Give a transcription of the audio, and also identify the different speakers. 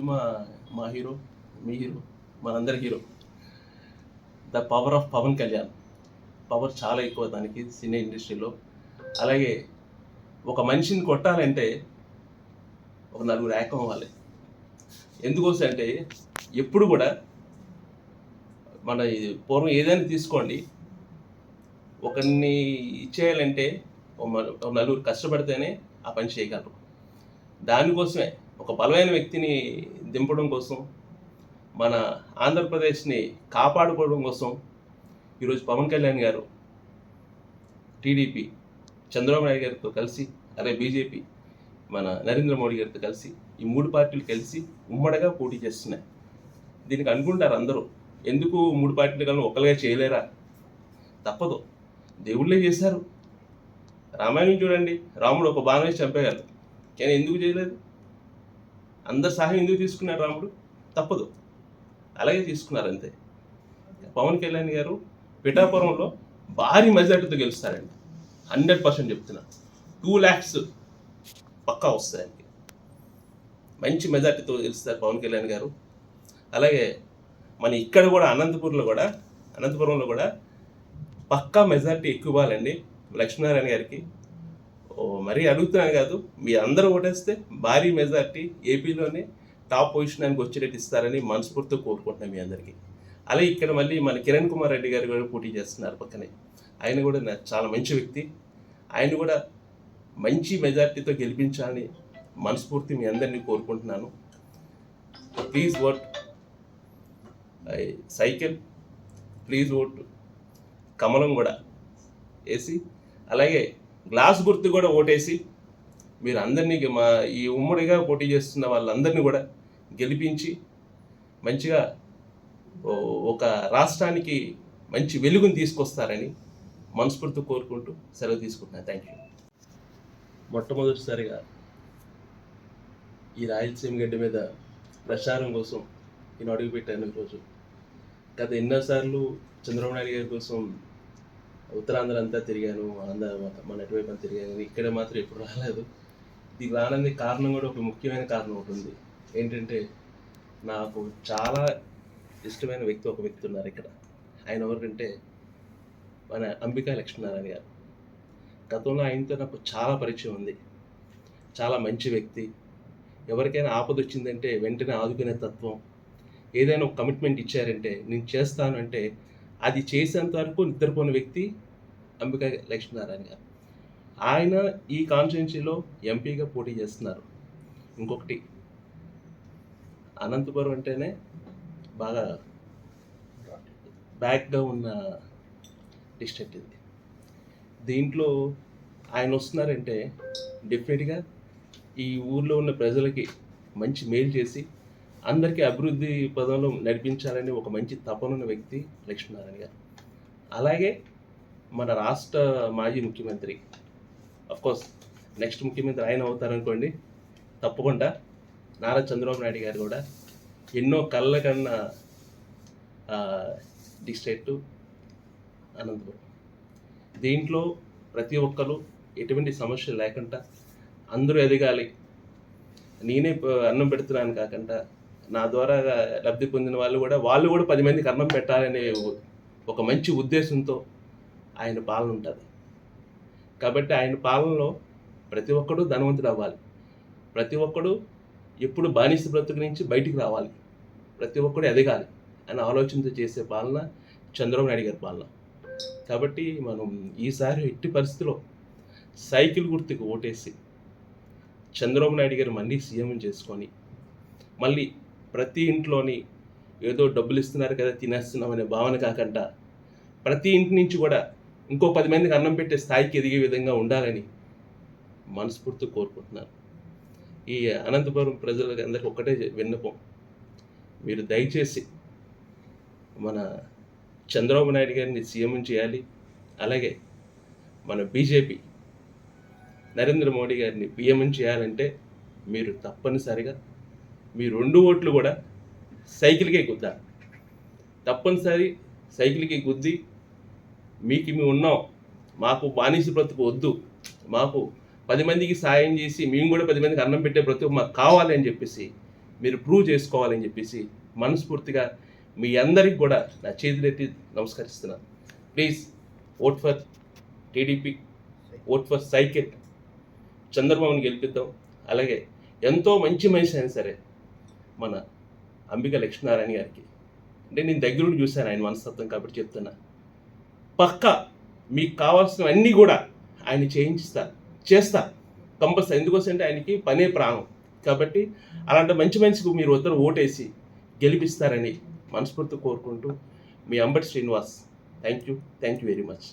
Speaker 1: Cinema మా hero, మీ hero, మనందరి hero the power of Pavan Kalyan. Power చాలా ఎక్కువ దానికి సినీ ఇండస్ట్రీలో. అలాగే ఒక మనిషిని కొట్టాలంటే ఒక నలుగురు ఏకం అవ్వాలి. ఎందుకోసం అంటే ఎప్పుడు కూడా మన పూర్వం ఏదైనా తీసుకోండి, ఒకరిని ఇచ్చేయాలంటే ఒక నలుగురు కష్టపడితేనే ఆ పని చేయగలరు. దానికోసమే ఒక బలమైన వ్యక్తిని దింపడం కోసం, మన ఆంధ్రప్రదేశ్ని కాపాడుకోవడం కోసం ఈరోజు పవన్ కళ్యాణ్ గారు టీడీపీ చంద్రబాబు నాయుడు గారితో కలిసి, అలాగే బీజేపీ మన నరేంద్ర మోడీ గారితో కలిసి, ఈ మూడు పార్టీలు కలిసి ఉమ్మడిగా పోటీ చేస్తున్నాయి. దీనికి అనుకుంటారు అందరూ, ఎందుకు మూడు పార్టీలు కానీ ఒకరిగా చేయలేరా? తప్పదు, దేవుళ్ళే చేశారు. రామాయణం చూడండి, రాముడు ఒక బాణం వేసి చంపేయాలి, కానీ ఎందుకు చేయలేదు? అందరు సహాయం ఎందుకు తీసుకున్నారు రాముడు? తప్పదు, అలాగే తీసుకున్నారు అంతే. పవన్ కళ్యాణ్ గారు పిఠాపురంలో భారీ మెజార్టీతో గెలుస్తారండి. 100% చెప్తున్నా. 2 lakhs పక్కా వస్తాయి ఆయనకి. మంచి మెజార్టీతో గెలుస్తారు పవన్ కళ్యాణ్ గారు. అలాగే మన ఇక్కడ కూడా అనంతపురంలో కూడా పక్కా మెజార్టీ ఎక్కువ ఇవ్వాలండి లక్ష్మీనారాయణ గారికి. మరీ అడుగుతున్నాను కాదు, మీ అందరూ ఓటేస్తే భారీ మెజార్టీ ఏపీలోనే టాప్ పొజిషన్కి వచ్చేటట్టు ఇస్తారని మనస్ఫూర్తిగా కోరుకుంటున్నాను మీ అందరికీ. అలాగే ఇక్కడ మళ్ళీ మన కిరణ్ కుమార్ రెడ్డి గారు కూడా పోటీ చేస్తున్నారు పక్కనే. ఆయన కూడా చాలా మంచి వ్యక్తి. ఆయన కూడా మంచి మెజార్టీతో గెలిపించాలని మనస్ఫూర్తి మీ అందరినీ కోరుకుంటున్నాను. Please vote cycle, please vote కమలం కూడా వేసి, అలాగే గ్లాస్ గుర్తు కూడా ఓటేసి మీరు అందరినీ ఈ ఉమ్మడిగా పోటీ చేస్తున్న వాళ్ళందరినీ కూడా గెలిపించి మంచిగా ఒక రాష్ట్రానికి మంచి వెలుగుని తీసుకొస్తారని మనస్ఫూర్తి కోరుకుంటూ సెలవు తీసుకుంటున్నాను. Thank you. మొట్టమొదటిసారిగా ఈ రాయలసీమ గడ్డ మీద ప్రచారం కోసం నేను అడుగుపెట్టాను ఈరోజు. గత ఎన్నోసార్లు చంద్రబాబు నాయుడు గారి కోసం ఉత్తరాంధ్ర అంతా తిరిగాను, మన ఎటువైపు అంతా తిరిగాను, ఇక్కడ మాత్రం ఎప్పుడు రాలేదు. దీనికి రానందుకు కారణం కూడా ఒక ముఖ్యమైన కారణం ఒకటి ఉంది. ఏంటంటే నాకు చాలా ఇష్టమైన ఒక వ్యక్తి ఉన్నారు ఇక్కడ. ఆయన ఎవరికంటే మన అంబికా లక్ష్మీనారాయణ గారు. గతంలో ఆయనతో నాకు చాలా పరిచయం ఉంది. చాలా మంచి వ్యక్తి. ఎవరికైనా ఆపద వచ్చిందంటే వెంటనే ఆదుకునే తత్వం. ఏదైనా ఒక కమిట్మెంట్ ఇచ్చారంటే నేను చేస్తాను అంటే అది చేసేంత వరకు నిద్రపోయిన వ్యక్తి అంబికా లక్ష్మీనారాయణ గారు. ఆయన ఈ కాన్స్టిట్యున్సీలో ఎంపీగా పోటీ చేస్తున్నారు. ఇంకొకటి, అనంతపురం అంటేనే బాగా బ్యాక్గా ఉన్న డిస్ట్రిక్ట్ ఇది. దీంట్లో ఆయన వస్తున్నారంటే డెఫినెట్గా ఈ ఊర్లో ఉన్న ప్రజలకి మంచి మేలు చేసి అందరికీ అభివృద్ధి పదంలో నడిపించాలని ఒక మంచి తపనున్న వ్యక్తి లక్ష్మీనారాయణ గారు. అలాగే మన రాష్ట్ర మాజీ ముఖ్యమంత్రి, అఫ్కోర్స్ నెక్స్ట్ ముఖ్యమంత్రి ఆయన అవుతారనుకోండి, తప్పకుండా నారా చంద్రబాబు నాయుడు గారు కూడా ఎన్నో కళ్ళ కన్నా డిస్ట్రిక్ట్ అనంతపురం. దీంట్లో ప్రతి ఒక్కరు ఎటువంటి సమస్య లేకుండా అందరూ ఎదగాలి. నేనే అన్నం పెడుతున్నాను కాకుండా నా ద్వారా లబ్ధి పొందిన వాళ్ళు కూడా 10 మందికి అన్నం పెట్టాలనే ఒక మంచి ఉద్దేశంతో ఆయన పాలన ఉంటుంది. కాబట్టి ఆయన పాలనలో ప్రతి ఒక్కడు ధనవంతుడు అవ్వాలి, ప్రతి ఒక్కడు ఎప్పుడు బానిస బ్రతుకు నుంచి బయటికి రావాలి, ప్రతి ఒక్కడు ఎదగాలి అని ఆలోచనతో చేసే పాలన చంద్రబాబు నాయుడు గారి పాలన. కాబట్టి మనం ఈసారి ఎట్టి పరిస్థితిలో సైకిల్ గుర్తుకు ఓటేసి చంద్రబాబు నాయుడు గారు మళ్ళీ సీఎం చేసుకొని, మళ్ళీ ప్రతి ఇంట్లోని ఏదో డబ్బులు ఇస్తున్నారు కదా తినేస్తున్నాం అనే భావన కాకుండా ప్రతి ఇంటి నుంచి కూడా ఇంకో 10 మందికి అన్నం పెట్టే స్థాయికి ఎదిగే విధంగా ఉండాలని మనస్ఫూర్తి కోరుకుంటున్నాను. ఈ అనంతపురం ప్రజలకు అందరికీ ఒక్కటే విన్నపం, మీరు దయచేసి మన చంద్రబాబు నాయుడు గారిని సీఎం చేయాలి. అలాగే మన బీజేపీ నరేంద్ర మోడీ గారిని పిఎం చేయాలంటే మీరు తప్పనిసరిగా మీ 2 ఓట్లు కూడా సైకిల్కే గుద్దాలి. తప్పనిసరి సైకిల్కి గుద్ది మేము ఉన్నాం, మాకు బానిస బ్రతుకు వద్దు, మాకు 10 మందికి సాయం చేసి మేము కూడా 10 మందికి అన్నం పెట్టే బ్రతుకు మాకు కావాలి అని చెప్పేసి మీరు ప్రూవ్ చేసుకోవాలని చెప్పేసి మనస్ఫూర్తిగా మీ అందరికి కూడా నా చేతులెత్తి నమస్కరిస్తున్నాను. Please vote for TDP, vote for cycle, చంద్రబాబుని గెలిపిద్దాం. అలాగే ఎంతో మంచి మనిషి అయినా సరే మన అంబిక లక్ష్మీనారాయణ గారికి, అంటే నేను దగ్గరుండి చూశాను ఆయన మనస్తత్వం కాబట్టి చెప్తున్నా, పక్కా మీకు కావాల్సినవన్నీ కూడా ఆయన చేస్తా కంపల్సరీ. ఎందుకోసం అంటే ఆయనకి పనే ప్రాణం కాబట్టి అలాంటి మంచి మనిషికి మీరు వద్దరు ఓటేసి గెలిపిస్తారని మనస్ఫూర్తి కోరుకుంటూ మీ Ambati Srinivas. Thank you very much.